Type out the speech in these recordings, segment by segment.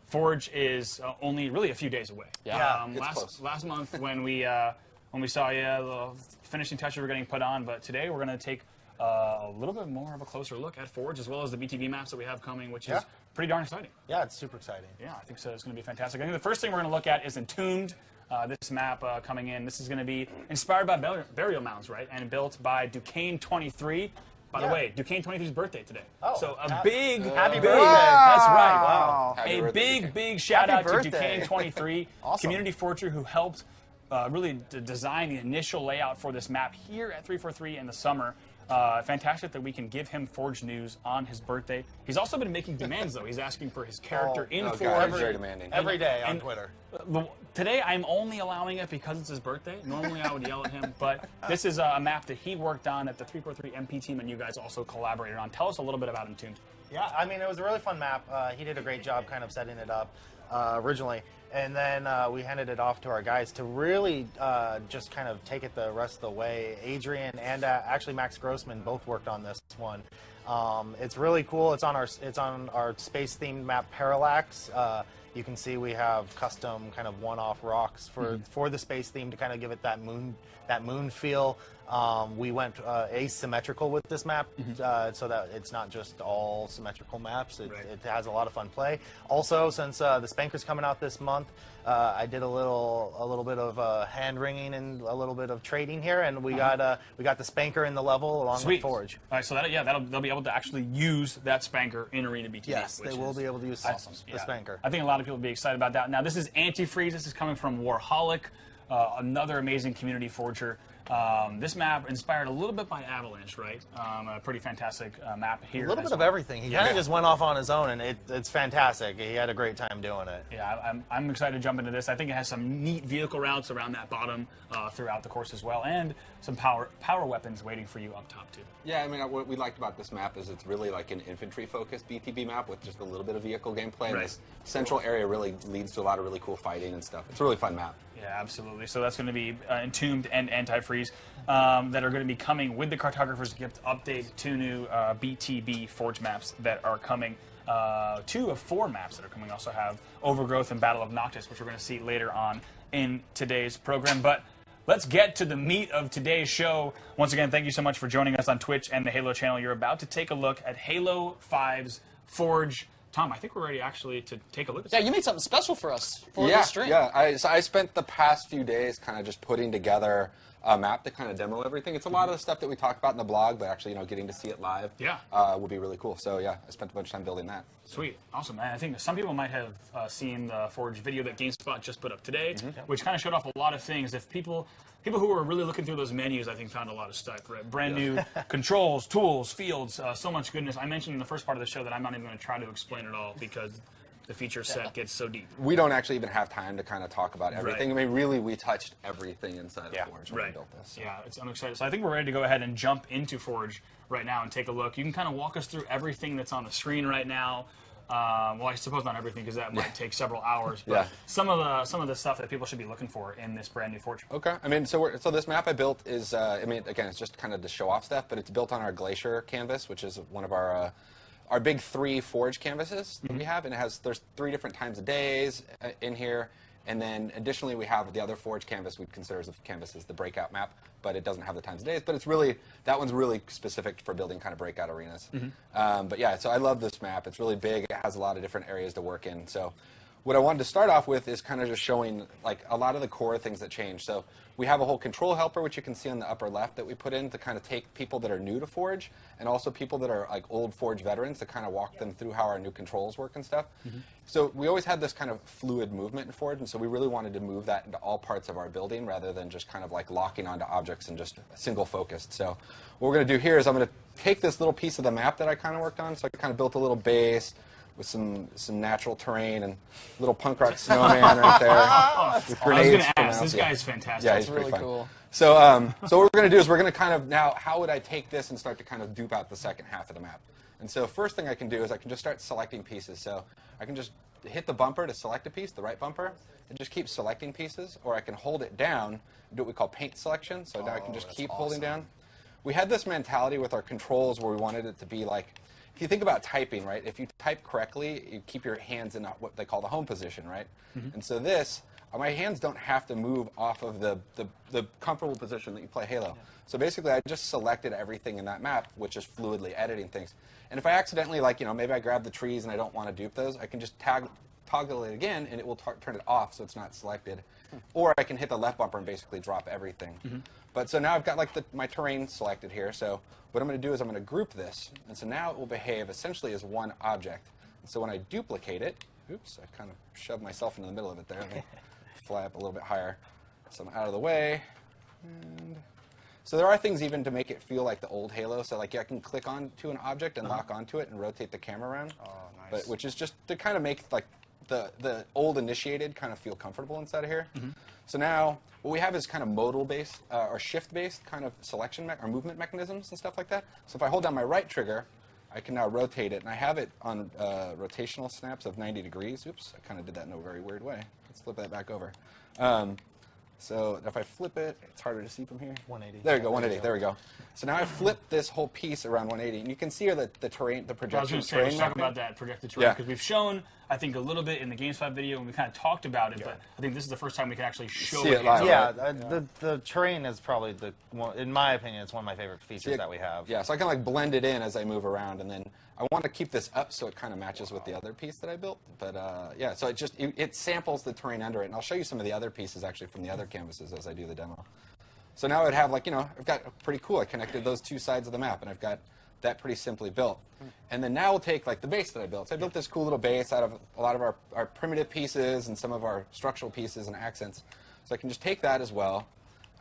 Forge is only really a few days away. Yeah, last month when we saw the finishing touches were getting put on, but today we're going to take a little bit more of a closer look at Forge as well as the BTB maps that we have coming, which is pretty darn exciting. Yeah, it's super exciting. Yeah, I think so. It's going to be fantastic. I think the first thing we're going to look at is Entombed. This map coming in. This is going to be inspired by burial mounds, right? And built by Duquesne 23. By the way, Duquesne 23's birthday today. Oh, so a big, happy big, birthday. that's right. Wow. A big shout Happy out birthday. to Duquesne 23, Awesome. community forger who helped really design the initial layout for this map here at 343 in the summer. Fantastic that we can give him Forge news on his birthday. He's also been making demands, though. He's asking for his character in Forge. God, very demanding. Every day on Twitter. Today, I'm only allowing it because it's his birthday. Normally, I would yell at him, but this is a map that he worked on at the 343 MP team, and you guys also collaborated on. Tell us a little bit about Entombed. Yeah, I mean, it was a really fun map. He did a great job kind of setting it up originally. And then we handed it off to our guys to really just kind of take it the rest of the way. Adrian and actually Max Grossman both worked on this one. It's really cool. It's on our space-themed map Parallax. You can see we have custom kind of one-off rocks for the space theme to kind of give it that moon feel. We went asymmetrical with this map so that it's not just all symmetrical maps. It has a lot of fun play. Also, since the Spanker's coming out this month, I did a little bit of hand wringing and a little bit of trading here, and we got the Spanker in the level along with Forge. All right, so they'll be able to actually use that Spanker in Arena BTB. Yes, they will be able to use the Spanker. I think a lot of people will be excited about that. Now, this is Antifreeze. This is coming from Warholic, another amazing community forger. This map inspired a little bit by Avalanche, right? A pretty fantastic map here. A little bit of everything. He kind of just went off on his own, and it's fantastic. He had a great time doing it. Yeah, I'm excited to jump into this. I think it has some neat vehicle routes around that bottom throughout the course as well, and some power weapons waiting for you up top, too. Yeah, I mean, what we liked about this map is it's really like an infantry-focused BTB map with just a little bit of vehicle gameplay. Right. This central area really leads to a lot of really cool fighting and stuff. It's a really fun map. Yeah, absolutely. So that's going to be Entombed and Antifreeze that are going to be coming with the Cartographers Gift update. 2 new BTB Forge maps that are coming. 2 of 4 maps that are coming also have Overgrowth and Battle of Noctis, which we're going to see later on in today's program. But let's get to the meat of today's show. Once again, thank you so much for joining us on Twitch and the Halo channel. You're about to take a look at Halo 5's Forge. Tom, I think we're ready actually to take a look at Yeah, you made something special for us for the stream. Yeah, so I spent the past few days kind of just putting together a map to kind of demo everything. It's a lot of the stuff that we talked about in the blog, but actually, getting to see it live would be really cool. So yeah, I spent a bunch of time building that. Sweet. Awesome. And I think some people might have seen the Forge video that GameSpot just put up today, which kind of showed off a lot of things. If people who were really looking through those menus, I think, found a lot of stuff, right? Brand new controls, tools, fields, so much goodness. I mentioned in the first part of the show that I'm not even going to try to explain it all because the feature set gets so deep. We don't actually even have time to kind of talk about everything. Right. I mean, really, we touched everything inside of Forge when we built this. So. Yeah, I'm excited. So I think we're ready to go ahead and jump into Forge right now and take a look. You can kind of walk us through everything that's on the screen right now. Well, I suppose not everything because that might take several hours. But some of the stuff that people should be looking for in this brand new Forge. Okay. I mean, so this map I built is, I mean, again, it's just kind of to show off stuff, but it's built on our Glacier canvas, which is one of our big 3 Forge canvases that we have, and there's 3 different times of days in here. And then additionally, we have the other Forge canvas we consider as a canvas as the breakout map, but it doesn't have the times of days. But that one's really specific for building kind of breakout arenas. But yeah, so I love this map. It's really big. It has a lot of different areas to work in. So what I wanted to start off with is kind of just showing like a lot of the core things that change. So we have a whole control helper, which you can see on the upper left, that we put in to kind of take people that are new to Forge and also people that are like old Forge veterans to kind of walk them through how our new controls work and stuff. So we always had this kind of fluid movement in Forge, and so we really wanted to move that into all parts of our building rather than just kind of like locking onto objects and just single focused. So what we're going to do here is I'm going to take this little piece of the map that I kind of worked on. So I kind of built a little base with some natural terrain and a little punk rock snowman right there. With grenades. I was going to ask, this guy's fantastic. Yeah, he's really pretty fun. cool. So, so what we're going to do is we're going to kind of now, how would I take this and start to kind of dupe out the second half of the map? And so first thing I can do is I can just start selecting pieces. So I can just hit the bumper to select a piece, the right bumper, and just keep selecting pieces, or I can hold it down and do what we call paint selection. So now I can just keep holding down. We had this mentality with our controls where we wanted it to be like, if you think about typing, right? If you type correctly, you keep your hands in what they call the home position, right? And so this, my hands don't have to move off of the comfortable position that you play Halo. So basically, I just selected everything in that map, which is fluidly editing things. And if I accidentally, like, maybe I grab the trees and I don't want to dupe those, I can just toggle it again, and it will turn it off so it's not selected. Or I can hit the left bumper and basically drop everything. But so now I've got like my terrain selected here. So what I'm going to do is I'm going to group this. And so now it will behave essentially as one object. And so when I duplicate it, oops, I kind of shoved myself into the middle of it there. Let me fly up a little bit higher. So I'm out of the way. And so there are things even to make it feel like the old Halo. So like I can click onto an object and lock onto it and rotate the camera around. Oh, nice. Which is just to kind of make like the old initiated kind of feel comfortable inside of here. So now what we have is kind of modal based or shift based kind of selection or movement mechanisms and stuff like that. So if I hold down my right trigger, I can now rotate it, and I have it on rotational snaps of 90 degrees. Oops, I kind of did that in a very weird way. Let's flip that back over. So if I flip it, it's harder to see from here. 180. There we go, 180. There we go. So now I flipped this whole piece around 180, and you can see here that the terrain, the projection terrain. Let's talk about that projected terrain, because we've shown, I think, a little bit in the GameSpot video, and we kind of talked about it, but I think this is the first time we can actually show See it live. Yeah, the terrain is probably in my opinion, it's one of my favorite features that we have. Yeah, so I can like blend it in as I move around, and then I want to keep this up so it kind of matches with the other piece that I built. But yeah, so it samples the terrain under it, and I'll show you some of the other pieces actually from the other canvases as I do the demo. So now I'd have like, I've got pretty cool. I connected those two sides of the map, and I've got that pretty simply built. And then now we'll take like the base that I built. So I built this cool little base out of a lot of our primitive pieces and some of our structural pieces and accents. So I can just take that as well.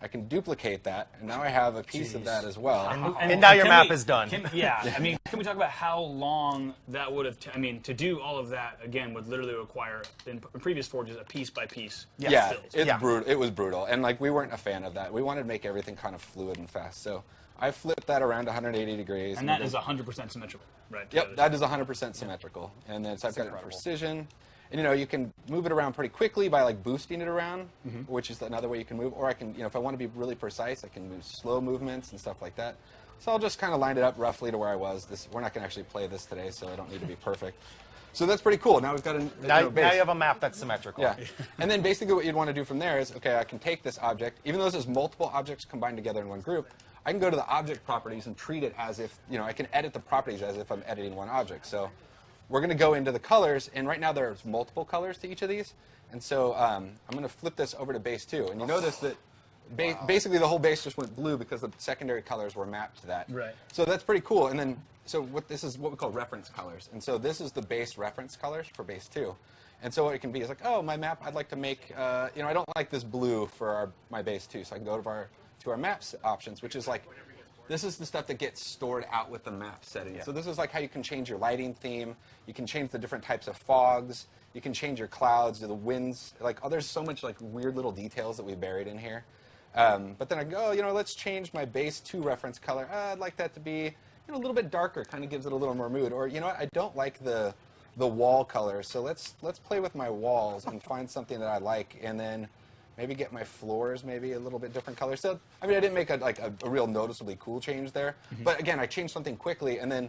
I can duplicate that, and now I have a piece of that as well. And now your map is done. I mean, can we talk about how long that would have, to do all of that, again, would literally require, in previous forges, a piece-by-piece build. It's brutal. It was brutal, and like we weren't a fan of that. We wanted to make everything kind of fluid and fast, so I flipped that around 180 degrees. And that is 100% symmetrical, right? Yep, that is 100% symmetrical. And then so I've got precision. And you can move it around pretty quickly by like boosting it around, which is another way you can move. Or I can, if I want to be really precise, I can move slow movements and stuff like that. So I'll just kind of line it up roughly to where I was. We're not going to actually play this today, so I don't need to be perfect. So that's pretty cool. Now we've got a now base. you have a map that's symmetrical. Yeah. And then basically what you'd want to do from there is, okay, I can take this object, even though this is multiple objects combined together in one group, I can go to the object properties and treat it as if, I can edit the properties as if I'm editing one object. So we're going to go into the colors, and right now there's multiple colors to each of these. And so I'm going to flip this over to base 2. And you notice that basically the whole base just went blue because the secondary colors were mapped to that. Right. So that's pretty cool. And then, this is what we call reference colors. And so this is the base reference colors for base 2. And so what it can be is like, oh, my map, I'd like to make, I don't like this blue for my base 2. So I can go to our maps options, which is like, this is the stuff that gets stored out with the map setting. Yeah. So this is like how you can change your lighting theme. You can change the different types of fogs. You can change your clouds or the winds. Like, there's so much like weird little details that we buried in here. But then I go, let's change my base 2 reference color. I'd like that to be a little bit darker. Kind of gives it a little more mood. Or what? I don't like the wall color. So let's play with my walls and find something that I like, and then maybe get my floors maybe a little bit different color. So, I didn't make a real noticeably cool change there. But again, I changed something quickly, and then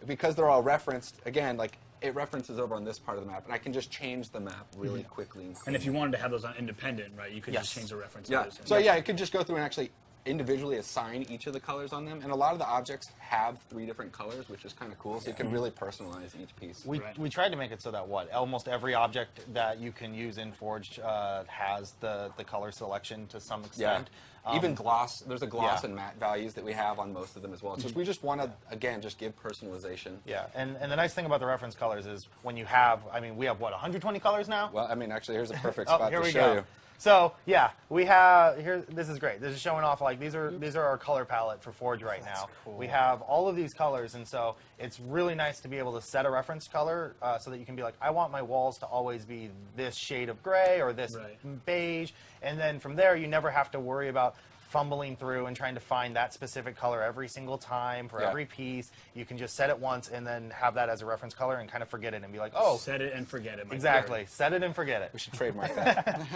because they're all referenced, again, like it references over on this part of the map, and I can just change the map really quickly. And if you wanted to have those on independent, right, you could just change the reference. Yeah. So yeah, I could just go through and actually individually assign each of the colors on them, and a lot of the objects have 3 different colors, which is kind of cool, so you can really personalize each piece. We tried to make it so that almost every object that you can use in Forge has the color selection to some extent. Yeah. Even gloss, there's a gloss and matte values that we have on most of them as well. It's just, we just want to, again, just give personalization. Yeah, and the nice thing about the reference colors is when you have, we have, 120 colors now? Well, actually, here's a perfect spot to show you. So yeah, we have here. This is great. This is showing off like these are our color palette for Forge right now. Cool. We have all of these colors, and so it's really nice to be able to set a reference color so that you can be like, I want my walls to always be this shade of gray or this beige, and then from there you never have to worry about fumbling through and trying to find that specific color every single time for every piece. You can just set it once and then have that as a reference color and kind of forget it and be like, oh, set it and forget it. Exactly. Set it and forget it. We should trademark that.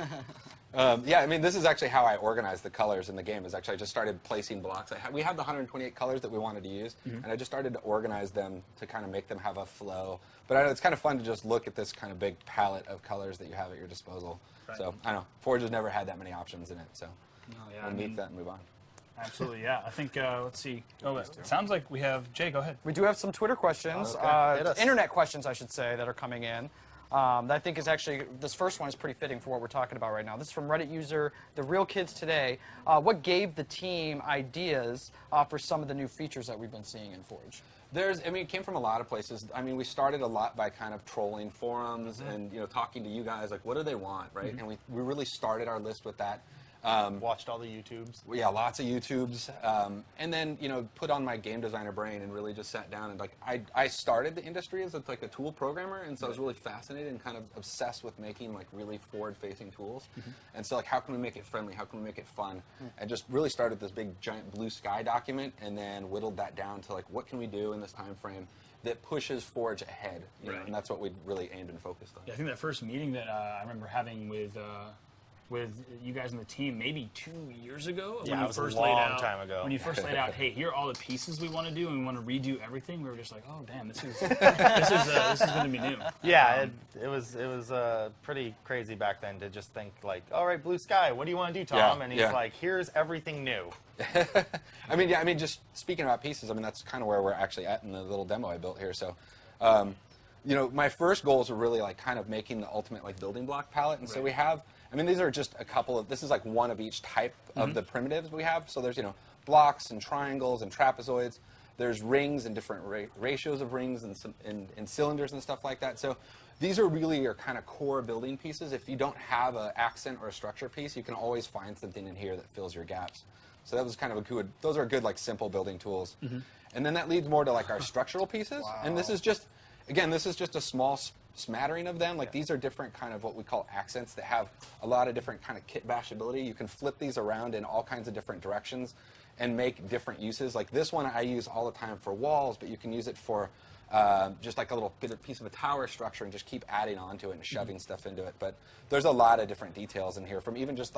Yeah, I mean, this is actually how I organized the colors in the game. Is actually I just started placing blocks. We had the 128 colors that we wanted to use, and I just started to organize them to kind of make them have a flow. But I know it's kind of fun to just look at this kind of big palette of colors that you have at your disposal. Right. So I don't know, Forge has never had that many options in it, so we'll meet that and move on. Absolutely, yeah. I think, let's see. Oh, it sounds like we have, Jay, go ahead. We do have some Twitter questions, internet questions, I should say, that are coming in. That I think is actually, this first one is pretty fitting for what we're talking about right now. This is from Reddit user, The Real Kids Today. What gave the team ideas for some of the new features that we've been seeing in Forge? I mean, it came from a lot of places. I mean, we started a lot by kind of trolling forums and, talking to you guys, like, what do they want, right? And we really started our list with that. Watched all the YouTubes. Yeah, lots of YouTubes. And then, put on my game designer brain and really just sat down and, like, I started the industry as, like, a tool programmer, and so I was really fascinated and kind of obsessed with making, like, really forward-facing tools. And so, like, how can we make it friendly? How can we make it fun? And just really started this big, giant blue sky document and then whittled that down to, like, what can we do in this time frame that pushes Forge ahead? You know, and that's what we really aimed and focused on. Yeah, I think that first meeting that I remember having with you guys on the team maybe 2 years ago. Yeah, it was a long time ago. When you first laid out, hey, here are all the pieces we want to do, and we want to redo everything. We were just like, oh damn, this is this is going to be new. Yeah, it was pretty crazy back then to just think like, all right, blue sky, what do you want to do, Tom? Yeah, and he's like, here's everything new. I mean, just speaking about pieces, I mean, that's kind of where we're actually at in the little demo I built here. So, my first goals were really like kind of making the ultimate like building block palette, and so we have. I mean, these are just a couple of. This is like one of each type of the primitives we have. So there's blocks and triangles and trapezoids. There's rings and different ratios of rings and cylinders and stuff like that. So these are really your kind of core building pieces. If you don't have an accent or a structure piece, you can always find something in here that fills your gaps. So that was kind of a good. Those are good like simple building tools. And then that leads more to like our structural pieces. Wow. And this is just, again, this is just a small smattering of them. Like these are different kind of what we call accents that have a lot of different kind of kit bashability. You can flip these around in all kinds of different directions and make different uses. Like this one I use all the time for walls, but you can use it for just like a little piece of a tower structure and just keep adding onto it and shoving stuff into it. But there's a lot of different details in here from even just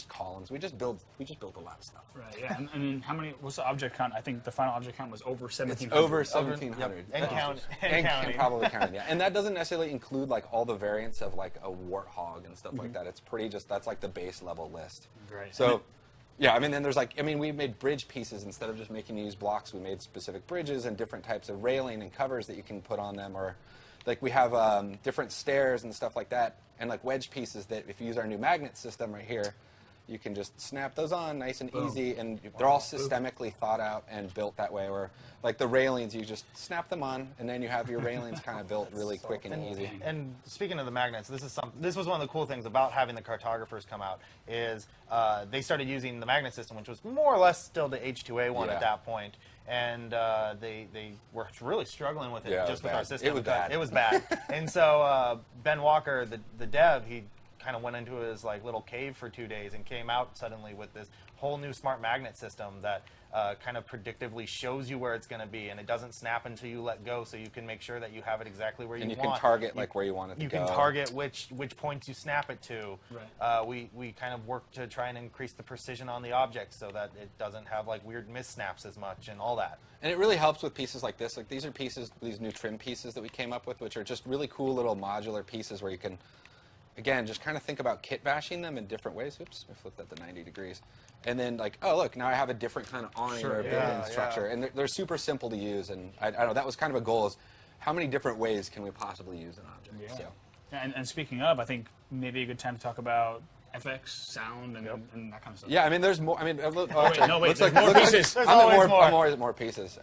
columns. We just built a lot of stuff. Right. Yeah. And then how many? What's the object count? I think the final object count was over 1,700. It's over 1,700. And count. And probably counting. Yeah. And that doesn't necessarily include like all the variants of like a warthog and stuff like that. It's pretty that's like the base level list. Right. So. Yeah, I mean, then there's we made bridge pieces instead of just making you use blocks. We made specific bridges and different types of railing and covers that you can put on them, or like we have different stairs and stuff like that, and like wedge pieces that if you use our new magnet system right here, you can just snap those on nice and easy, and they're all systemically thought out and built that way. Or like the railings, you just snap them on, and then you have your railings kind of built really quick and easy. And speaking of the magnets, this was one of the cool things about having the cartographers come out is they started using the magnet system, which was more or less still the H2A one at that point. And they were really struggling with it just with our system. It was bad. It was bad. And so Ben Walker, the dev, he kind of went into his like little cave for 2 days and came out suddenly with this whole new smart magnet system that kind of predictively shows you where it's going to be, and it doesn't snap until you let go, so you can make sure that you have it exactly where you want. And you can target like where you want it to go. You can target which points you snap it to. Right. We kind of work to try and increase the precision on the object so that it doesn't have like weird missnaps as much and all that. And it really helps with pieces like this. Like these are pieces, these new trim pieces that we came up with, which are just really cool little modular pieces where you can, again, just kind of think about kit bashing them in different ways. Oops, I flipped that to 90 degrees. And then like, oh look, now I have a different kind of awning or building structure. And they're super simple to use. And I don't know, that was kind of a goal, is how many different ways can we possibly use an object? Yeah. So. And speaking of, I think maybe a good time to talk about FX, sound, and that kind of stuff. Yeah, I mean, there's more. I mean, wait, looks like more pieces. There's always more pieces.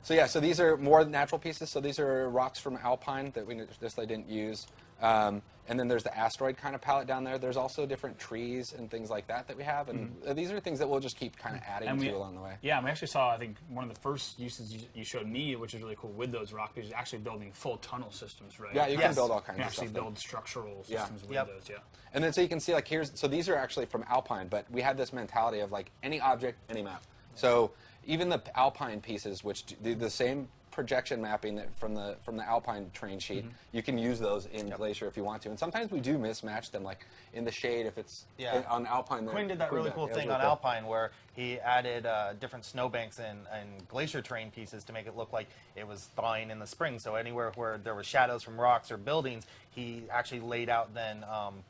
So these are more natural pieces. So these are rocks from Alpine that we necessarily didn't use. And then there's the asteroid kind of palette down there. There's also different trees and things like that we have. And these are things that we'll just keep kind of adding to along the way. Yeah, and we actually saw, I think, one of the first uses you showed me, which is really cool with those rock pieces, actually building full tunnel systems, right? Yeah, you can build all kinds of stuff. You actually build structural systems with those, yeah. And then so you can see, like, so these are actually from Alpine, but we had this mentality of, like, any object, any map. So even the Alpine pieces, which do the same projection mapping that from the Alpine terrain sheet. You can use those in Glacier if you want to, and sometimes we do mismatch them, like in the shade if it's on Alpine. Quinn did that really cool thing on Alpine where he added different snowbanks and glacier terrain pieces to make it look like it was thawing in the spring. So anywhere where there was shadows from rocks or buildings, he actually laid out then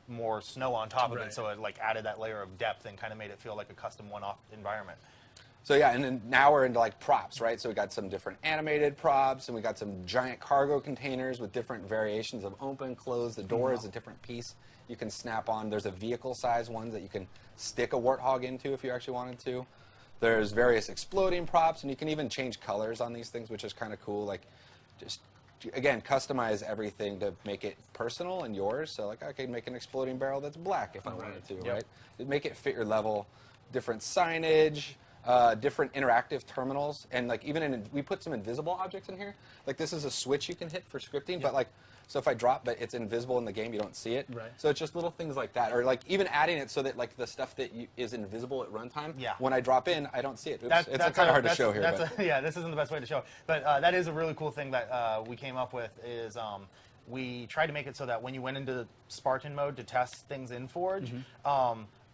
more snow on top of it, so it like added that layer of depth and kind of made it feel like a custom one-off environment. So yeah, and then now we're into like props, right? So we got some different animated props, and we got some giant cargo containers with different variations of open, close. The door is a different piece you can snap on. There's a vehicle size ones that you can stick a warthog into if you actually wanted to. There's various exploding props, and you can even change colors on these things, which is kind of cool. Like, just again, customize everything to make it personal and yours. So like, I could make an exploding barrel that's black if I wanted to, right? Make it fit your level. Different signage. Different interactive terminals, and like even we put some invisible objects in here. Like this is a switch you can hit for scripting, but like, so if I drop, but it's invisible in the game, you don't see it. Right. So it's just little things like that, or like even adding it so that like the stuff that is invisible at runtime, when I drop in, I don't see it. Oops, it's kind of hard to show here. Yeah, this isn't the best way to show it, but that is a really cool thing that we came up with. Is we tried to make it so that when you went into Spartan mode to test things in Forge.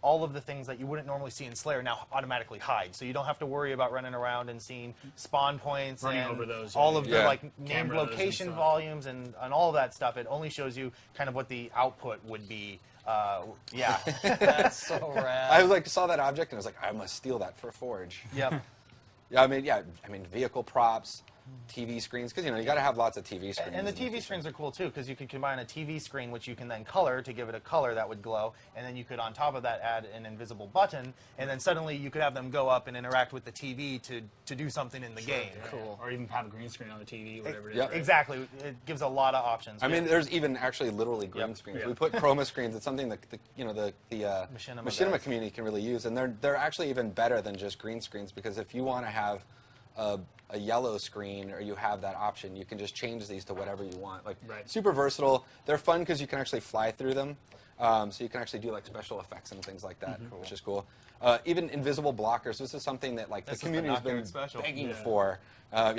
All of the things that you wouldn't normally see in Slayer now automatically hide, so you don't have to worry about running around and seeing spawn points running and over those, all of the like named Cameras location volumes and all of that stuff. It only shows you kind of what the output would be. Yeah, that's so rad. I like saw that object and I was like, I must steal that for Forge. Yep. I mean, vehicle props. TV screens, because you got to have lots of TV screens. And the TV screens are cool too, because you can combine a TV screen, which you can then color to give it a color that would glow, and then you could on top of that add an invisible button, and then suddenly you could have them go up and interact with the TV to do something in the game. Cool. Or even have a green screen on the TV, whatever it is. Yep. Right? Exactly. It gives a lot of options. I mean, there's even actually literally green screens. We put chroma screens. It's something that the machinima community can really use, and they're actually even better than just green screens, because if you want to have a yellow screen, or you have that option, you can just change these to whatever you want. Like super versatile. They're fun because you can actually fly through them, so you can actually do like special effects and things like that, which is cool. Even invisible blockers. This is something that like the community's been begging for.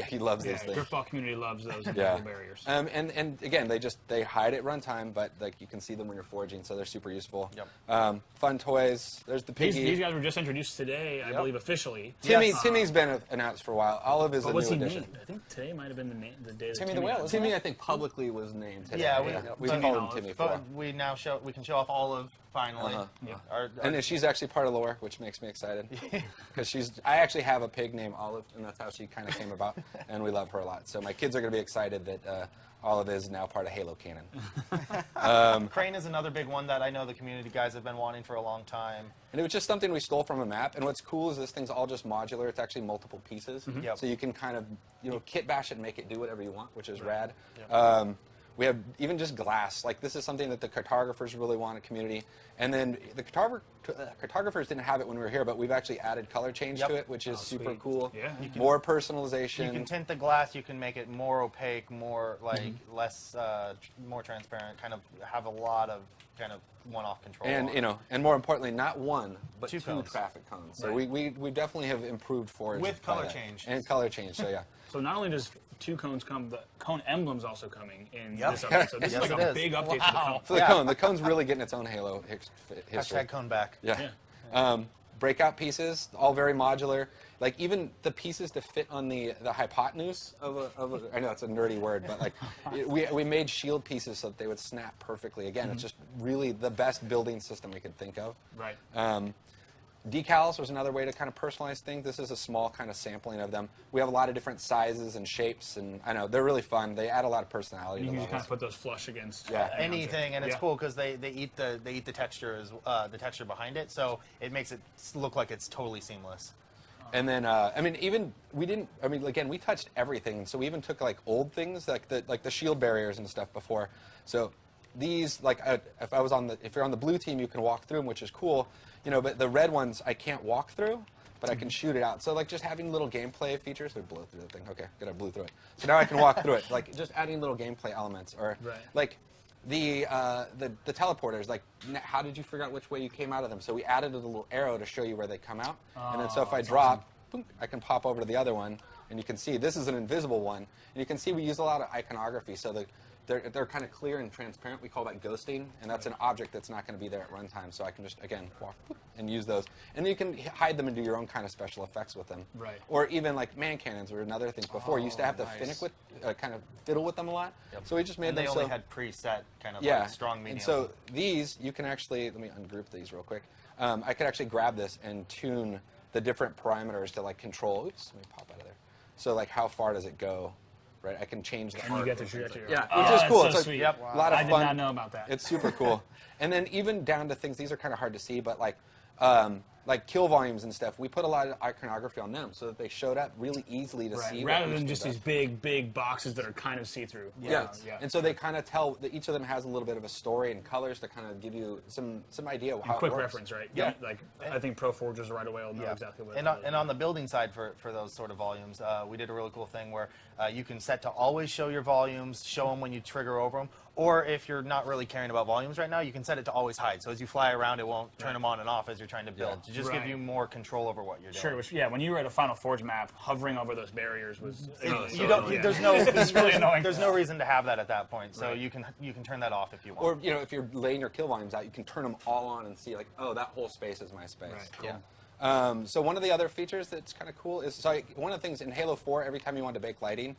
He loves these things. Griffball community loves those invisible barriers. And again, they hide at runtime, but like you can see them when you're forging, so they're super useful. Fun toys. There's the piggy. These guys were just introduced today, I believe, officially. Timmy's been announced for a while. Olive is a new addition. I think today might have been the day that Timmy the Whale. Timmy, I think, publicly was named today. Yeah, we can call him Timmy for a while. But we can show off Olive finally. And then she's actually part of lore, which makes me excited, because I actually have a pig named Olive, and that's how she kind of came about, and we love her a lot. So my kids are going to be excited that Olive is now part of Halo canon. Crane is another big one that I know the community guys have been wanting for a long time. And it was just something we stole from a map. And what's cool is this thing's all just modular. It's actually multiple pieces. So you can kind of kit bash it and make it do whatever you want, which is rad. We have even just glass. Like, this is something that the cartographers really want in community. And then the cartographers didn't have it when we were here, but we've actually added color change to it, which is super cool. More personalization. You can tint the glass. You can make it more opaque, more like less, more transparent. Kind of have a lot of kind of one-off control. And and more importantly, not one but two cones. traffic cones. So we definitely have improved Forge with color change and color change. So yeah. So not only does 2 cones come, the cone emblem's also coming in this update. So this is like a big update to the cone. So the cone's really getting its own Halo history. Hashtag cone back. Breakout pieces, all very modular. Like even the pieces to fit on the hypotenuse of a I know it's a nerdy word, but like we made shield pieces so that they would snap perfectly. Again, it's just really the best building system we could think of. Decals was another way to kind of personalize things. This is a small kind of sampling of them. We have a lot of different sizes and shapes, and I know they're really fun. They add a lot of personality. You to can levels. kind of put those flush against anything, and it's cool because they eat the texture the texture behind it, so it makes it look like it's totally seamless. And then I mean, even we didn't. I mean, again, we touched everything. So we even took like old things, like the shield barriers and stuff before. So these, like, if you're on the blue team, you can walk through them, which is cool. But the red ones I can't walk through, but I can shoot it out. So like just having little gameplay features. We blow through the thing. Okay, good. I blew through it. So now I can walk through it. Like just adding little gameplay elements, or like the teleporters. Like, how did you figure out which way you came out of them? So we added a little arrow to show you where they come out. And then so if I drop, boom, I can pop over to the other one. And you can see this is an invisible one. And you can see we use a lot of iconography, so they're kind of clear and transparent. We call that ghosting, and that's an object that's not going to be there at runtime. So I can just, again, walk and use those. And you can hide them and do your own kind of special effects with them. Right. Or even like man cannons were another thing before. You used to have to kind of fiddle with them a lot. Yep. So we just made and them they so... only had preset kind of Yeah, like strong, medium. and so these, you can actually, let me ungroup these real quick. I could actually grab this and tune the different parameters to like control, oops, let me pop out of there. So like how far does it go, right? I can change the And you get the trajectory. Yeah, Oh, which is cool. that's so It's sweet. a lot of I fun. did not know about that. It's super cool. And then even down to things, these are kind of hard to see, but like kill volumes and stuff, we put a lot of iconography on them so that they showed up really easily to see. Rather than just these big boxes that are kind of see-through. Yeah. And so they kind of tell that each of them has a little bit of a story and colors to kind of give you some idea of how Quick it works. reference, right? Yeah. Like I think Pro Forgers right away will know exactly what. And on the building side for those sort of volumes, we did a really cool thing where you can set to always show your volumes, show them when you trigger over them, or if you're not really caring about volumes right now, you can set it to always hide. So as you fly around, it won't turn them on and off as you're trying to build. To just give you more control over what you're doing. Sure. Which, when you were at a Final Forge map, hovering over those barriers was. There's no reason to have that at that point. So you can turn that off if you want. Or if you're laying your kill volumes out, you can turn them all on and see like, oh, that whole space is my space. Right. Cool. Yeah. So one of the other features that's kind of cool is one of the things in Halo 4, every time you wanted to bake lighting,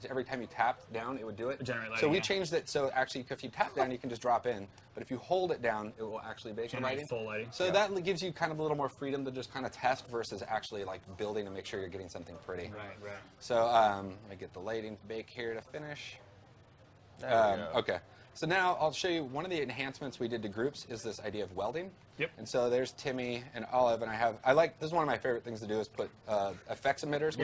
every time you tapped down, it would do it. Generate lighting, so we changed it so actually if you tap down, you can just drop in. But if you hold it down, it will actually bake the lighting. Full lighting. So that gives you kind of a little more freedom to just kind of test versus actually like building to make sure you're getting something pretty. Right. So I get the lighting bake here to finish. Okay. So now I'll show you one of the enhancements we did to groups is this idea of welding. Yep. And so there's Timmy and Olive, and this is one of my favorite things to do is put effects emitters.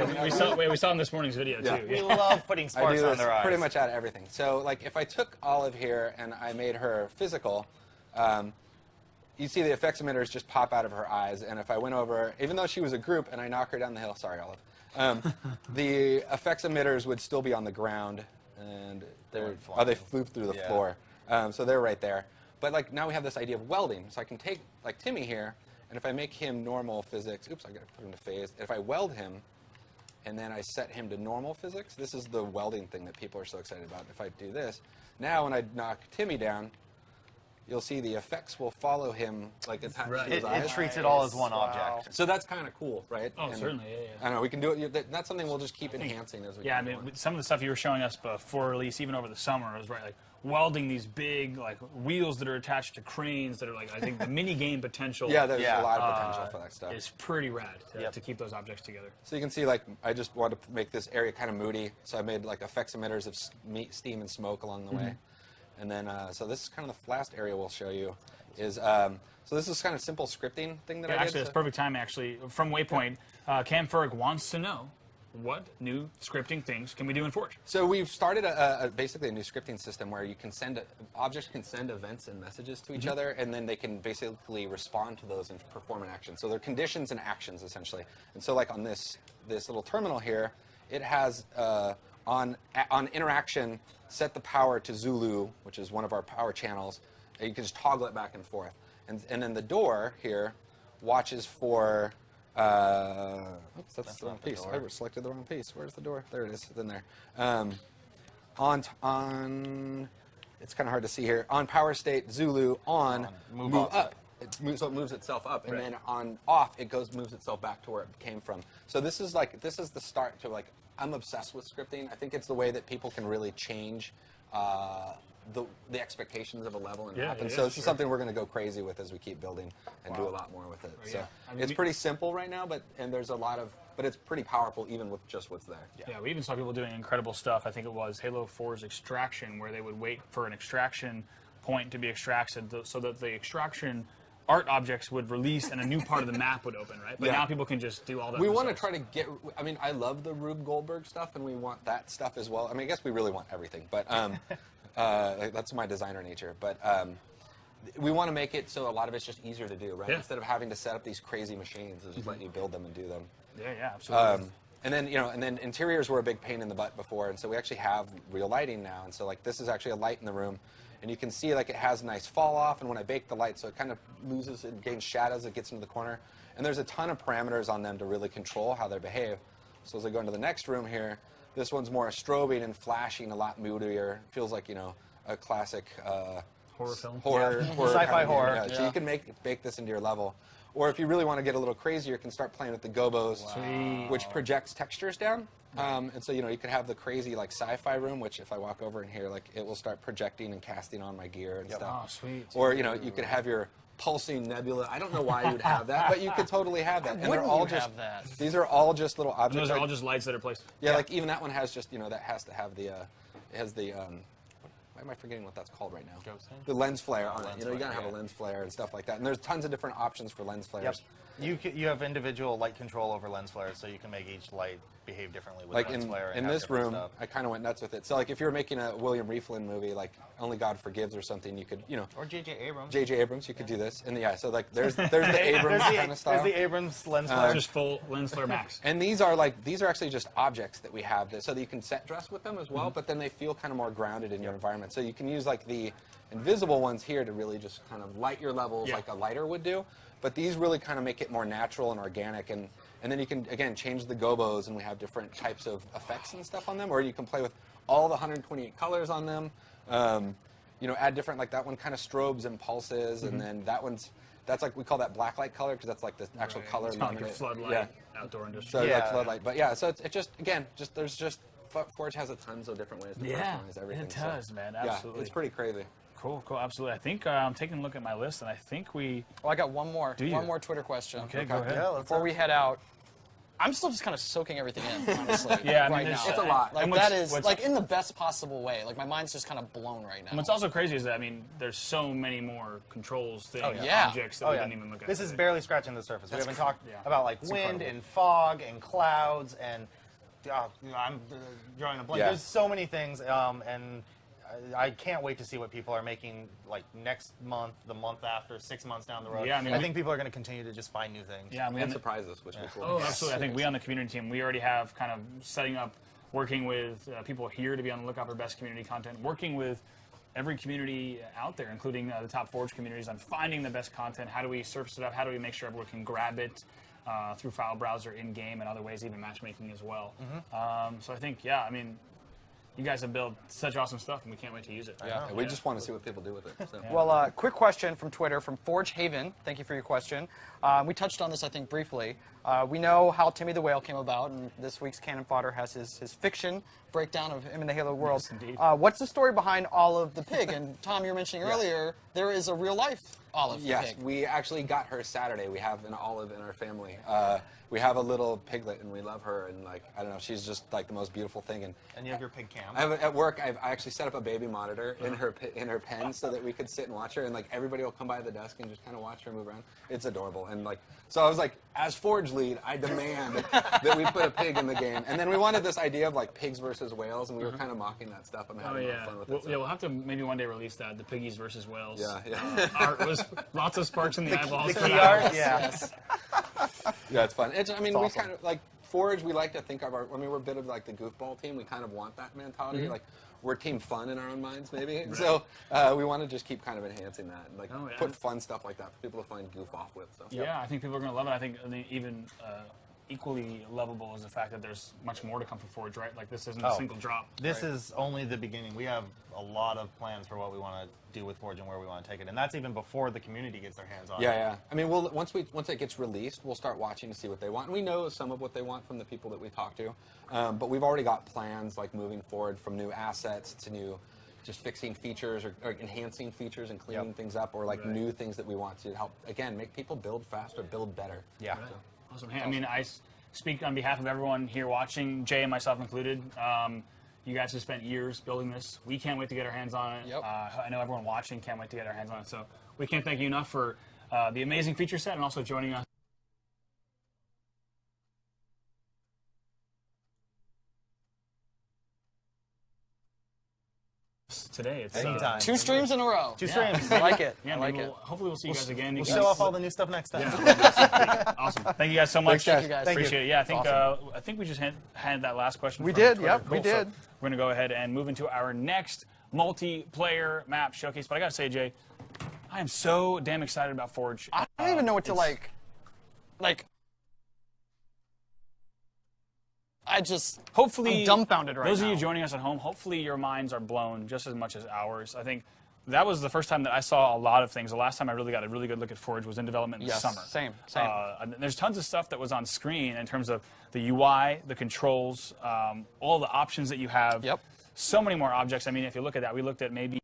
We saw in this morning's video too. We love putting I sparks do on this their eyes. pretty much out of everything. So like if I took Olive here and I made her physical, you see the effects emitters just pop out of her eyes. And if I went over, even though she was a group and I knock her down the hill, sorry Olive, the effects emitters would still be on the ground. And they flew through the floor. So they're right there. But like now we have this idea of welding. So I can take like Timmy here, and if I make him normal physics, oops, I got to put him to phase. If I weld him, and then I set him to normal physics, this is the welding thing that people are so excited about. If I do this, now when I knock Timmy down, you'll see the effects will follow him like attached to his eyes. It treats it all as one object. So that's kind of cool, right? Oh, certainly, yeah. I know we can do it. That's something we'll just keep enhancing as we. Yeah, I mean, some of the stuff you were showing us before release, even over the summer, was right, like welding these big like wheels that are attached to cranes that are like I think the mini game potential. Yeah, there's a lot of potential for that stuff. It's pretty rad to keep those objects together. So you can see, like, I just wanted to make this area kind of moody, so I made like effects emitters of steam and smoke along the way. And then, so this is kind of the last area we'll show you. So this is kind of simple scripting thing that I did. Actually, that's perfect time. Actually, from Waypoint, Cam Ferg wants to know what new scripting things can we do in Forge. So we've started basically a new scripting system where you can objects can send events and messages to each other, and then they can basically respond to those and perform an action. So they're conditions and actions essentially. And so like on this little terminal here, it has on interaction set the power to Zulu, which is one of our power channels. And you can just toggle it back and forth. And then the door here watches for. Oops, that's the wrong piece. I selected the wrong piece. Where's the door? There it is. It's in there. On. It's kind of hard to see here. On power state, Zulu. On move up. So it moves itself up, and then on off it moves itself back to where it came from. So this is the start to like I'm obsessed with scripting. I think it's the way that people can really change the expectations of a level and happen. So this is something we're going to go crazy with as we keep building and do a lot more with it. So I mean, it's pretty simple right now, but it's pretty powerful even with just what's there. Yeah, we even saw people doing incredible stuff. I think it was Halo 4's extraction, where they would wait for an extraction point to be extracted so that the extraction art objects would release and a new part of the map would open, right? But now people can just do all that. We want to try to get. I mean, I love the Rube Goldberg stuff, and we want that stuff as well. I mean, I guess we really want everything, but that's my designer nature. But we want to make it so a lot of it's just easier to do, right? Yeah. Instead of having to set up these crazy machines, just let you build them and do them. Yeah, absolutely. And then interiors were a big pain in the butt before, and so we actually have real lighting now. And so like this is actually a light in the room. And you can see like it has a nice fall off, and when I bake the light, so it kind of gains shadows, it gets into the corner. And there's a ton of parameters on them to really control how they behave. So as I go into the next room here, this one's more strobing and flashing, a lot moodier. Feels like, you know, a classic Horror film. horror Sci-fi kind of game. horror. Yeah. So you can bake this into your level. Or if you really want to get a little crazier, you can start playing with the gobos, which projects textures down. And so, you know, you could have the crazy, like, sci-fi room, which if I walk over in here, like, it will start projecting and casting on my gear and stuff. Oh, sweet. Or, you know, you could have your pulsing nebula. I don't know why you would have that, but you could totally have that. And Wouldn't they're all you just have that? These are all just little objects. And those are all just lights that are placed. Yeah, like even that one has just, you know, that has to have the it has the why am I forgetting what that's called right now? The lens flare on it. You know, you gotta have a lens flare and stuff like that. And there's tons of different options for lens flares. Yep. You have individual light control over lens flares, so you can make each light behave differently with Like lens flare. And in have this different room, stuff. I kind of went nuts with it. So like if you were making a William Rieflin movie, like Only God Forgives or something, you could, you know, Or J.J. Abrams. J.J. Abrams, you could do this. And yeah, so like there's the Abrams kind of style. There's the Abrams lens flare. Just full lens flare max. And these are actually just objects that we have so that you can set dress with them as well, but then they feel kind of more grounded in your environment. So you can use like the invisible ones here to really just kind of light your levels like a lighter would do. But these really kind of make it more natural and organic, and then you can, again, change the gobos, and we have different types of effects and stuff on them, or you can play with all the 128 colors on them. You know, add different, like that one kind of strobes and pulses, and then that's like, we call that blacklight color, because that's like the actual color. It's kind of like a floodlight outdoor industry. So like floodlight, but yeah, so it just, again, Forge has a tons of different ways to personalize everything. It does, man, absolutely. Yeah, it's pretty crazy. Cool, absolutely. I think I'm taking a look at my list, and I think we... Oh, I got one more. Do you? One more Twitter question. Okay, go ahead. Yeah, Before we head out, I'm still just kind of soaking everything in, honestly. Yeah, I mean, right now. it's a lot. Like And that what's- is like in the best possible way. Like my mind's just kind of blown right now. And what's also crazy is that, I mean, there's so many more controls, things, yeah. objects that we didn't even look at. This is today. barely scratching the surface. We haven't talked about like wind incredible. and fog and clouds and I'm drawing a blank. Yeah. There's so many things, and I can't wait to see what people are making like next month, the month after, 6 months down the road. Yeah, I mean, I think people are going to continue to just find new things. Yeah, we And surprise us, which is cool. Oh, absolutely. I think we on the community team, we already have kind of setting up, working with people here to be on the lookout for best community content, working with every community out there, including the top Forge communities, on finding the best content. How do we surface it up? How do we make sure everyone can grab it through file browser, in-game, and other ways, even matchmaking as well. So I think, I mean, you guys have built such awesome stuff, and we can't wait to use it. Yeah, we just want to see what people do with it. So. Well, quick question from Twitter from Forge Haven. Thank you for your question. We touched on this, I think, briefly. We know how Timmy the Whale came about, and this week's Cannon Fodder has his fiction breakdown of him in the Halo world. Yes, indeed. What's the story behind Olive the Pig? And Tom, you were mentioning earlier, there is a real-life Olive the Yes, Pig. we actually got her Saturday. We have an Olive in our family. We have a little piglet, and we love her. And like, I don't know, she's just like the most beautiful thing. And you have your pig cam. at work, I actually set up a baby monitor in her pen so that we could sit and watch her. And like everybody will come by the desk and just kind of watch her move around. It's adorable. And like, so I was like, as Forge lead, I demand that we put a pig in the game. And then we wanted this idea of like pigs versus whales, and we were kind of mocking that stuff and having a lot of fun with it. We'll have to maybe one day release that, the piggies versus whales. Yeah. Art was lots of sparks in the eyeballs. The for key that. art, yeah. Yeah, it's fun. I mean, we awesome. kind of like Forge. We like to think of we're a bit of like the goofball team. We kind of want that mentality. Like we're team fun in our own minds, maybe. Right. So we want to just keep kind of enhancing that and like put fun stuff like that for people to find goof off with. So Yeah, I think people are going to love it. I think even equally lovable is the fact that there's much more to come for Forge, right? Like this isn't a single drop. This is only the beginning. We have a lot of plans for what we want to do with Forge and where we want to take it, and that's even before the community gets their hands on it. Yeah. I mean, once it gets released, we'll start watching to see what they want. And we know some of what they want from the people that we talk to, but we've already got plans like moving forward from new assets to new, just fixing features or enhancing features and cleaning things up, or like new things that we want to help again make people build faster, build better. Yeah. Right. Awesome. Hey, I mean, I speak on behalf of everyone here watching, Jay and myself included. You guys have spent years building this. We can't wait to get our hands on it. Yep. I know everyone watching can't wait to get our hands on it. So we can't thank you enough for the amazing feature set and also joining us today. It's Anytime. 2 streams in a row. 2 streams. I like it. Yeah, I like maybe it. hopefully we'll see you guys again. We'll show off all the new stuff next time. Awesome. Thank you guys so much. Thank you guys. Thank you. Appreciate it. Yeah, I think we just had that last question. We from did, Twitter. yep, we Cool. So did. we're gonna go ahead and move into our next multiplayer map showcase. But I gotta say, Jay, I am so damn excited about Forge. I don't even know what to like. Hopefully, I'm dumbfounded right now. Those of you joining us at home, hopefully your minds are blown just as much as ours. I think that was the first time that I saw a lot of things. The last time I really got a really good look at Forge was in development in the summer. Same. There's tons of stuff that was on screen in terms of the UI, the controls, all the options that you have. Yep. So many more objects. I mean, if you look at that, we looked at maybe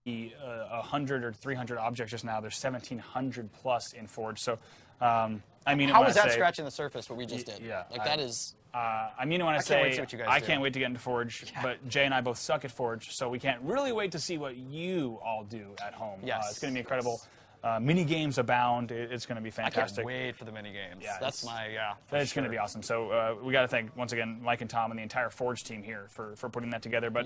100 or 300 objects just now. There's 1,700 plus in Forge. So, I mean, how is that scratching the surface? What we just did? Yeah, like that is. I mean, when I say can't wait to see what you guys I do. can't wait to get into Forge, but Jay and I both suck at Forge, so we can't really wait to see what you all do at home. Yes, it's going to be incredible. Mini games abound. It's going to be I fantastic. can't wait for the mini games. Yeah, that's It's going to be awesome. So we got to thank once again Mike and Tom and the entire Forge team here for putting that together. But